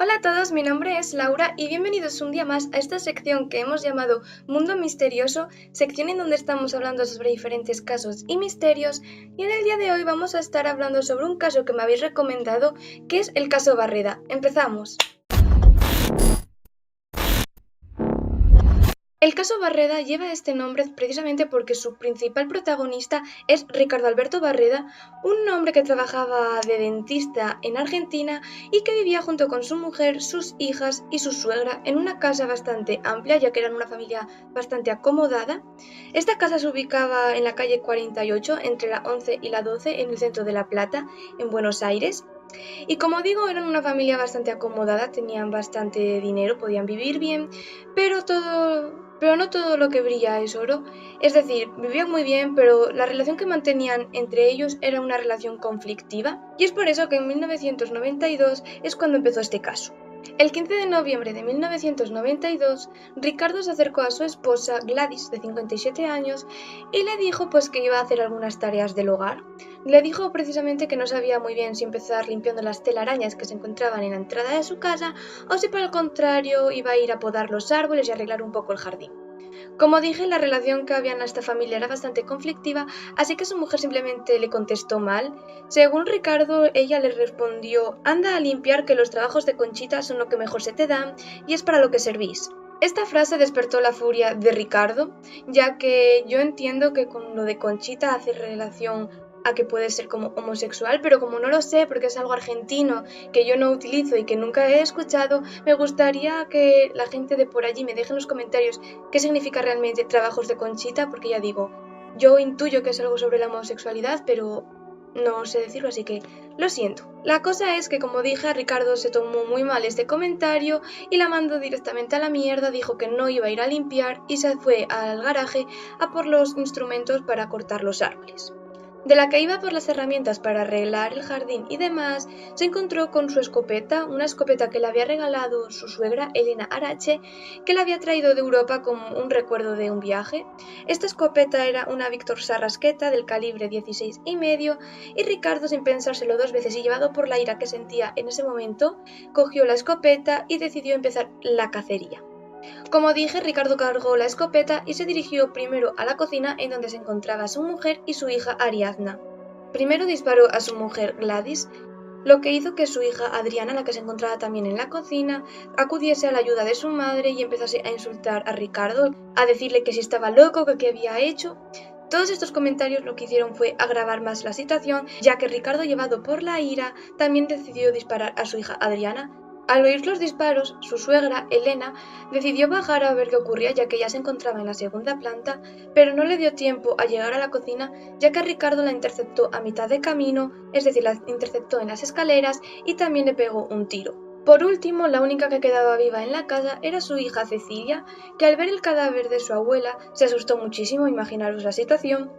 Hola a todos, mi nombre es Laura y bienvenidos un día más a esta sección que hemos llamado Mundo Misterioso, sección en donde estamos hablando sobre diferentes casos y misterios, y en el día de hoy vamos a estar hablando sobre un caso que me habéis recomendado, que es el caso Barreda. Empezamos. El caso Barreda lleva este nombre precisamente porque su principal protagonista es Ricardo Alberto Barreda, un hombre que trabajaba de dentista en Argentina y que vivía junto con su mujer, sus hijas y su suegra en una casa bastante amplia, ya que eran una familia bastante acomodada. Esta casa se ubicaba en la calle 48, entre la 11 y la 12, en el centro de La Plata, en Buenos Aires. Y como digo, eran una familia bastante acomodada, tenían bastante dinero, podían vivir bien, pero no todo lo que brilla es oro. Es decir, vivían muy bien, pero la relación que mantenían entre ellos era una relación conflictiva. Y es por eso que en 1992 es cuando empezó este caso. El 15 de noviembre de 1992, Ricardo se acercó a su esposa Gladys, de 57 años, y le dijo pues que iba a hacer algunas tareas del hogar. Le dijo precisamente que no sabía muy bien si empezar limpiando las telarañas que se encontraban en la entrada de su casa o si por el contrario iba a ir a podar los árboles y arreglar un poco el jardín. Como dije, la relación que había en esta familia era bastante conflictiva, así que su mujer simplemente le contestó mal. Según Ricardo, ella le respondió: anda a limpiar, que los trabajos de Conchita son lo que mejor se te dan y es para lo que servís. Esta frase despertó la furia de Ricardo, ya que yo entiendo que con lo de Conchita hace relación a que puede ser como homosexual, pero como no lo sé porque es algo argentino que yo no utilizo y que nunca he escuchado, me gustaría que la gente de por allí me deje en los comentarios qué significa realmente trabajos de Conchita, porque ya digo, yo intuyo que es algo sobre la homosexualidad, pero no sé decirlo, así que lo siento. La cosa es que, como dije, a Ricardo se tomó muy mal este comentario y la mandó directamente a la mierda, dijo que no iba a ir a limpiar y se fue al garaje a por los instrumentos para cortar los árboles. De la que iba por las herramientas para arreglar el jardín y demás, se encontró con su escopeta, una escopeta que le había regalado su suegra Elena Arache, que la había traído de Europa como un recuerdo de un viaje. Esta escopeta era una Víctor Sarrasqueta del calibre 16,5 y Ricardo, sin pensárselo dos veces y llevado por la ira que sentía en ese momento, cogió la escopeta y decidió empezar la cacería. Como dije, Ricardo cargó la escopeta y se dirigió primero a la cocina, en donde se encontraba su mujer y su hija Ariadna. Primero disparó a su mujer Gladys, lo que hizo que su hija Adriana, la que se encontraba también en la cocina, acudiese a la ayuda de su madre y empezase a insultar a Ricardo, a decirle que si estaba loco, que qué había hecho. Todos estos comentarios lo que hicieron fue agravar más la situación, ya que Ricardo, llevado por la ira, también decidió disparar a su hija Adriana. Al oír los disparos, su suegra, Elena, decidió bajar a ver qué ocurría, ya que ella se encontraba en la segunda planta, pero no le dio tiempo a llegar a la cocina, ya que Ricardo la interceptó a mitad de camino, es decir, la interceptó en las escaleras y también le pegó un tiro. Por último, la única que quedaba viva en la casa era su hija Cecilia, que al ver el cadáver de su abuela se asustó muchísimo, imaginaros la situación,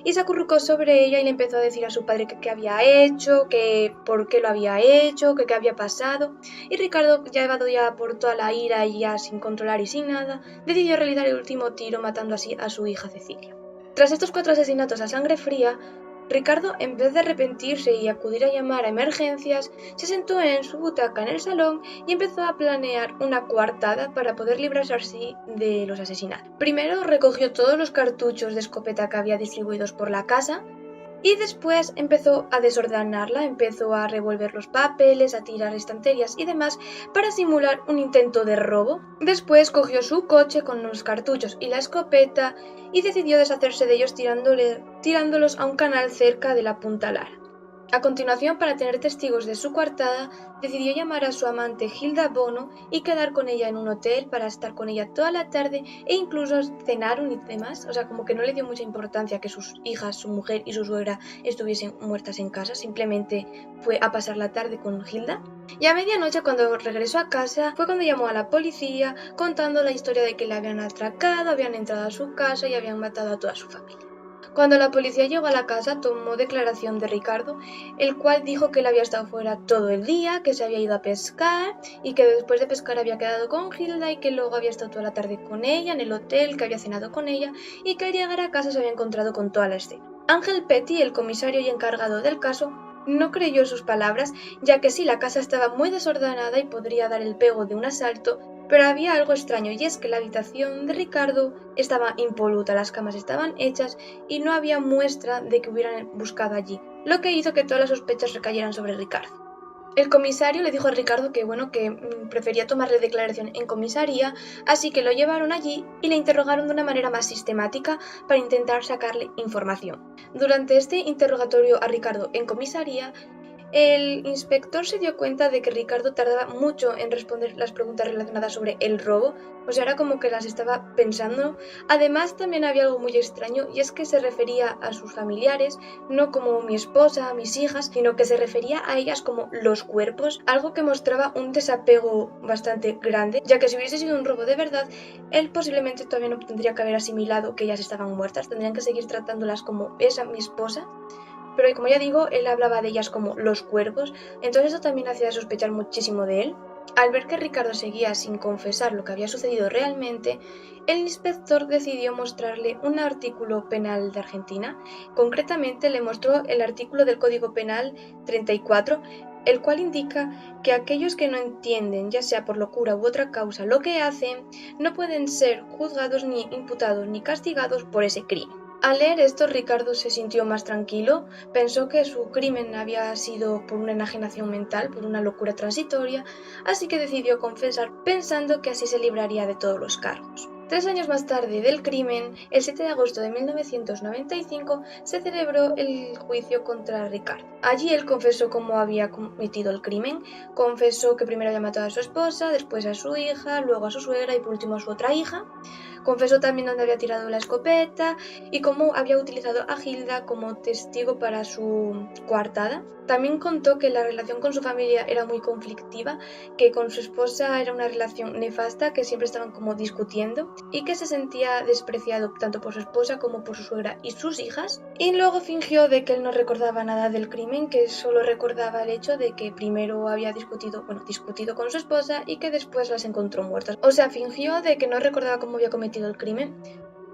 y se acurrucó sobre ella y le empezó a decir a su padre que qué había hecho, que por qué lo había hecho, que qué había pasado. Y Ricardo, llevado ya por toda la ira y ya sin controlar y sin nada, decidió realizar el último tiro, matando así a su hija Cecilia. Tras estos 4 asesinatos a sangre fría, Ricardo, en vez de arrepentirse y acudir a llamar a emergencias, se sentó en su butaca en el salón y empezó a planear una coartada para poder librarse así de los asesinatos. Primero recogió todos los cartuchos de escopeta que había distribuidos por la casa, y después empezó a desordenarla, empezó a revolver los papeles, a tirar estanterías y demás para simular un intento de robo. Después cogió su coche con los cartuchos y la escopeta y decidió deshacerse de ellos tirándolos a un canal cerca de la Punta Lara. A continuación, para tener testigos de su coartada, decidió llamar a su amante Hilda Bono y quedar con ella en un hotel para estar con ella toda la tarde e incluso cenaron y demás. O sea, como que no le dio mucha importancia que sus hijas, su mujer y su suegra estuviesen muertas en casa, simplemente fue a pasar la tarde con Hilda. Y a medianoche, cuando regresó a casa, fue cuando llamó a la policía contando la historia de que le habían atracado, habían entrado a su casa y habían matado a toda su familia. Cuando la policía llegó a la casa, tomó declaración de Ricardo, el cual dijo que él había estado fuera todo el día, que se había ido a pescar y que después de pescar había quedado con Hilda y que luego había estado toda la tarde con ella en el hotel, que había cenado con ella y que al llegar a casa se había encontrado con toda la escena. Ángel Petty, el comisario y encargado del caso, no creyó sus palabras, ya que sí, la casa estaba muy desordenada y podría dar el pego de un asalto, pero había algo extraño y es que la habitación de Ricardo estaba impoluta, las camas estaban hechas y no había muestra de que hubieran buscado allí, lo que hizo que todas las sospechas recayeran sobre Ricardo. El comisario le dijo a Ricardo que prefería tomarle declaración en comisaría, así que lo llevaron allí y le interrogaron de una manera más sistemática para intentar sacarle información. Durante este interrogatorio a Ricardo en comisaría, el inspector se dio cuenta de que Ricardo tardaba mucho en responder las preguntas relacionadas sobre el robo, o sea, era como que las estaba pensando. Además, también había algo muy extraño y es que se refería a sus familiares, no como mi esposa, mis hijas, sino que se refería a ellas como los cuerpos, algo que mostraba un desapego bastante grande, ya que si hubiese sido un robo de verdad, él posiblemente todavía no tendría que haber asimilado que ellas estaban muertas, tendrían que seguir tratándolas como esa mi esposa. Pero como ya digo, él hablaba de ellas como los cuerpos, entonces eso también hacía sospechar muchísimo de él. Al ver que Ricardo seguía sin confesar lo que había sucedido realmente, el inspector decidió mostrarle un artículo penal de Argentina. Concretamente le mostró el artículo del Código Penal 34, el cual indica que aquellos que no entienden, ya sea por locura u otra causa, lo que hacen, no pueden ser juzgados ni imputados ni castigados por ese crimen. Al leer esto, Ricardo se sintió más tranquilo, pensó que su crimen había sido por una enajenación mental, por una locura transitoria, así que decidió confesar pensando que así se libraría de todos los cargos. 3 años más tarde del crimen, el 7 de agosto de 1995, se celebró el juicio contra Ricardo. Allí él confesó cómo había cometido el crimen, confesó que primero había matado a su esposa, después a su hija, luego a su suegra y por último a su otra hija. Confesó también dónde había tirado la escopeta y cómo había utilizado a Hilda como testigo para su coartada. También contó que la relación con su familia era muy conflictiva, que con su esposa era una relación nefasta, que siempre estaban como discutiendo y que se sentía despreciado tanto por su esposa como por su suegra y sus hijas. Y luego fingió de que él no recordaba nada del crimen, que solo recordaba el hecho de que primero había discutido con su esposa y que después las encontró muertas. O sea, fingió de que no recordaba cómo había cometido el crimen.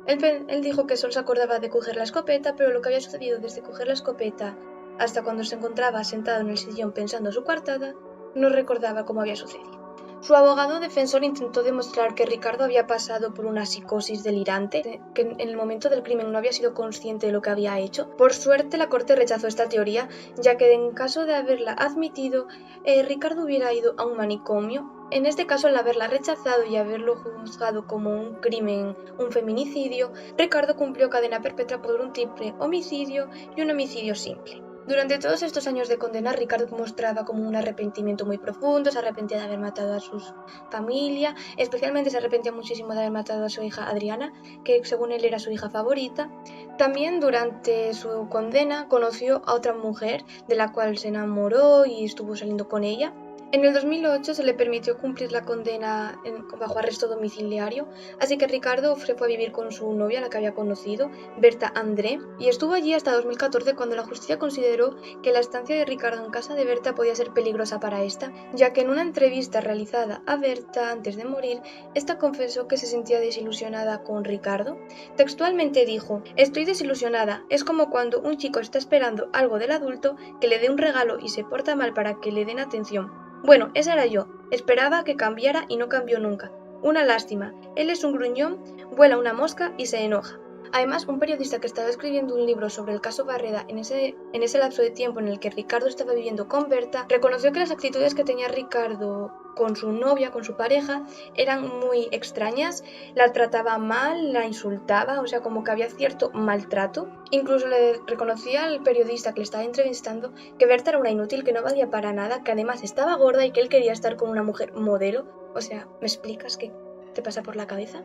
Él dijo que solo se acordaba de coger la escopeta, pero lo que había sucedido desde coger la escopeta hasta cuando se encontraba sentado en el sillón pensando su coartada, no recordaba cómo había sucedido. Su abogado defensor intentó demostrar que Ricardo había pasado por una psicosis delirante, que en el momento del crimen no había sido consciente de lo que había hecho. Por suerte, la corte rechazó esta teoría, ya que en caso de haberla admitido, Ricardo hubiera ido a un manicomio. En este caso, al haberla rechazado y haberlo juzgado como un crimen, un feminicidio, Ricardo cumplió cadena perpetua por un triple homicidio y un homicidio simple. Durante todos estos años de condena, Ricardo mostraba como un arrepentimiento muy profundo, se arrepentía de haber matado a su familia, especialmente se arrepentía muchísimo de haber matado a su hija Adriana, que según él era su hija favorita. También durante su condena conoció a otra mujer de la cual se enamoró y estuvo saliendo con ella. En el 2008 se le permitió cumplir la condena bajo arresto domiciliario, así que Ricardo se fue a vivir con su novia, la que había conocido, Berta André, y estuvo allí hasta 2014 cuando la justicia consideró que la estancia de Ricardo en casa de Berta podía ser peligrosa para esta, ya que en una entrevista realizada a Berta antes de morir, esta confesó que se sentía desilusionada con Ricardo. Textualmente dijo: "Estoy desilusionada, es como cuando un chico está esperando algo del adulto, que le dé un regalo y se porta mal para que le den atención. Bueno, esa era yo. Esperaba que cambiara y no cambió nunca. Una lástima. Él es un gruñón, vuela una mosca y se enoja". Además, un periodista que estaba escribiendo un libro sobre el caso Barreda en ese lapso de tiempo en el que Ricardo estaba viviendo con Berta, reconoció que las actitudes que tenía Ricardo con su novia, con su pareja, eran muy extrañas. La trataba mal, la insultaba, o sea, como que había cierto maltrato. Incluso le reconocía al periodista que le estaba entrevistando que Berta era una inútil, que no valía para nada, que además estaba gorda y que él quería estar con una mujer modelo. O sea, ¿me explicas qué te pasa por la cabeza?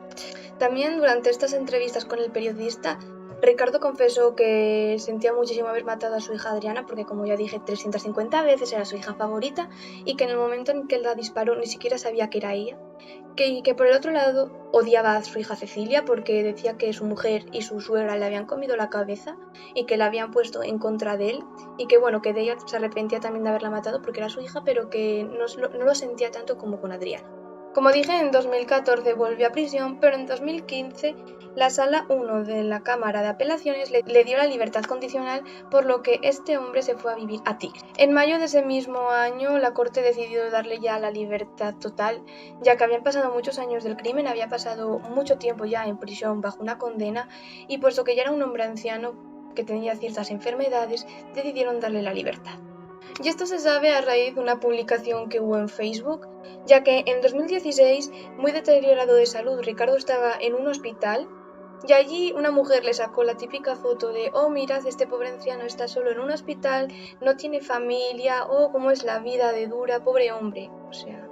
También durante estas entrevistas con el periodista, Ricardo confesó que sentía muchísimo haber matado a su hija Adriana porque, como ya dije, 350 veces era su hija favorita y que en el momento en que la disparó ni siquiera sabía que era ella. Y que por el otro lado odiaba a su hija Cecilia porque decía que su mujer y su suegra le habían comido la cabeza y que la habían puesto en contra de él y que que de ella se arrepentía también de haberla matado porque era su hija, pero que no lo sentía tanto como con Adriana. Como dije, en 2014 volvió a prisión, pero en 2015 la Sala 1 de la Cámara de Apelaciones le dio la libertad condicional, por lo que este hombre se fue a vivir a Tigre. En mayo de ese mismo año, la Corte decidió darle ya la libertad total, ya que habían pasado muchos años del crimen, había pasado mucho tiempo ya en prisión bajo una condena, y puesto que ya era un hombre anciano que tenía ciertas enfermedades, decidieron darle la libertad. Y esto se sabe a raíz de una publicación que hubo en Facebook, ya que en 2016, muy deteriorado de salud, Ricardo estaba en un hospital y allí una mujer le sacó la típica foto de: oh, mirad, este pobre anciano está solo en un hospital, no tiene familia, oh, cómo es la vida de dura, pobre hombre. O sea,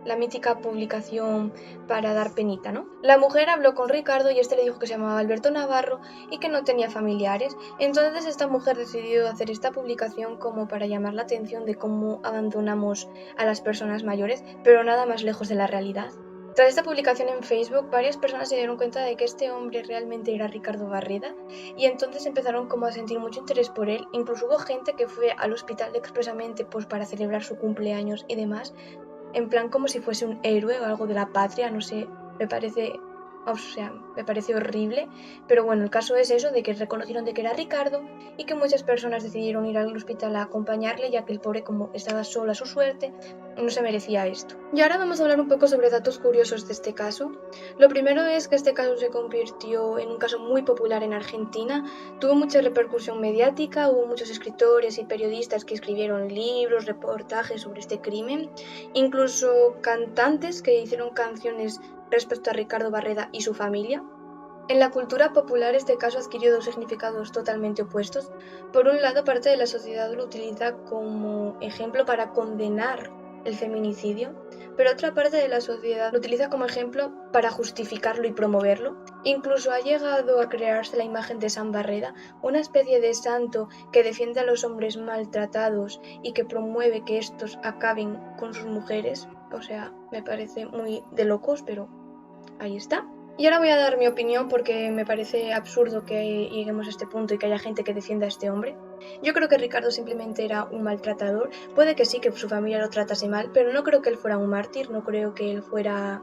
la mítica publicación para dar penita, ¿no? La mujer habló con Ricardo y este le dijo que se llamaba Alberto Navarro y que no tenía familiares. Entonces esta mujer decidió hacer esta publicación como para llamar la atención de cómo abandonamos a las personas mayores, pero nada más lejos de la realidad. Tras esta publicación en Facebook, varias personas se dieron cuenta de que este hombre realmente era Ricardo Barreda y entonces empezaron como a sentir mucho interés por él. Incluso hubo gente que fue al hospital expresamente pues para celebrar su cumpleaños y demás, en plan como si fuese un héroe o algo de la patria, no sé, me parece horrible, pero bueno, el caso es eso, de que reconocieron de que era Ricardo y que muchas personas decidieron ir al hospital a acompañarle, ya que el pobre, como estaba solo a su suerte, no se merecía esto. Y ahora vamos a hablar un poco sobre datos curiosos de este caso. Lo primero es que este caso se convirtió en un caso muy popular en Argentina, tuvo mucha repercusión mediática, hubo muchos escritores y periodistas que escribieron libros, reportajes sobre este crimen, incluso cantantes que hicieron canciones respecto a Ricardo Barreda y su familia. En la cultura popular este caso adquirió dos significados totalmente opuestos. Por un lado, parte de la sociedad lo utiliza como ejemplo para condenar el feminicidio, pero otra parte de la sociedad lo utiliza como ejemplo para justificarlo y promoverlo. Incluso ha llegado a crearse la imagen de San Barreda, una especie de santo que defiende a los hombres maltratados y que promueve que estos acaben con sus mujeres. O sea, me parece muy de locos, pero ahí está. Y ahora voy a dar mi opinión porque me parece absurdo que lleguemos a este punto y que haya gente que defienda a este hombre. Yo creo que Ricardo simplemente era un maltratador. Puede que sí, que su familia lo tratase mal, pero no creo que él fuera un mártir, no creo que él fuera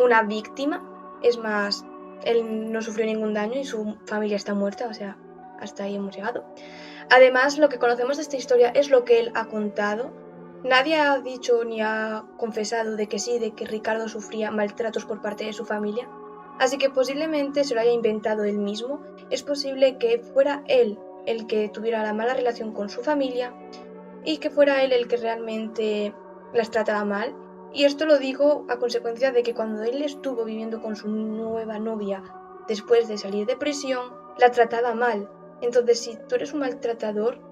una víctima. Es más, él no sufrió ningún daño y su familia está muerta, o sea, hasta ahí hemos llegado. Además, lo que conocemos de esta historia es lo que él ha contado. Nadie ha dicho ni ha confesado de que sí, de que Ricardo sufría maltratos por parte de su familia. Así que posiblemente se lo haya inventado él mismo. Es posible que fuera él el que tuviera la mala relación con su familia y que fuera él el que realmente las trataba mal. Y esto lo digo a consecuencia de que cuando él estuvo viviendo con su nueva novia después de salir de prisión, la trataba mal. Entonces, si tú eres un maltratador,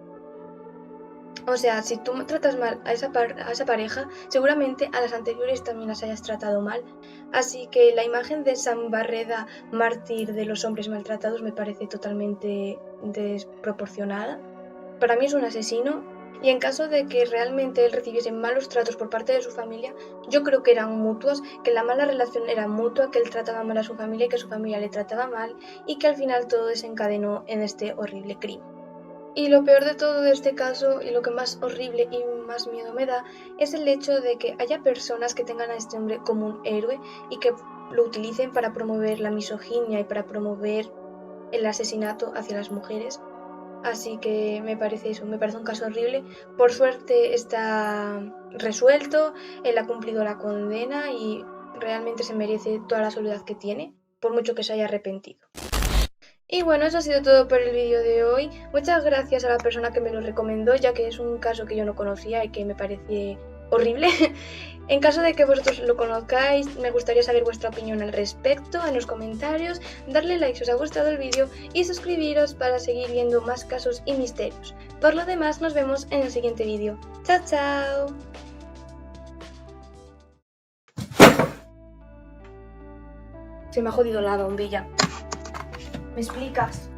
o sea, si tú tratas mal a esa pareja, seguramente a las anteriores también las hayas tratado mal. Así que la imagen de San Barreda, mártir de los hombres maltratados, me parece totalmente desproporcionada. Para mí es un asesino, y en caso de que realmente él recibiese malos tratos por parte de su familia, yo creo que eran mutuos, que la mala relación era mutua, que él trataba mal a su familia y que su familia le trataba mal, y que al final todo desencadenó en este horrible crimen. Y lo peor de todo de este caso, y lo que más horrible y más miedo me da, es el hecho de que haya personas que tengan a este hombre como un héroe y que lo utilicen para promover la misoginia y para promover el asesinato hacia las mujeres. Así que me parece eso, me parece un caso horrible. Por suerte está resuelto, él ha cumplido la condena y realmente se merece toda la soledad que tiene, por mucho que se haya arrepentido. Y bueno, eso ha sido todo por el vídeo de hoy. Muchas gracias a la persona que me lo recomendó, ya que es un caso que yo no conocía y que me parece horrible. En caso de que vosotros lo conozcáis, me gustaría saber vuestra opinión al respecto en los comentarios, darle like si os ha gustado el vídeo y suscribiros para seguir viendo más casos y misterios. Por lo demás, nos vemos en el siguiente vídeo. ¡Chao, chao! Se me ha jodido la bombilla. ¿Me explicas?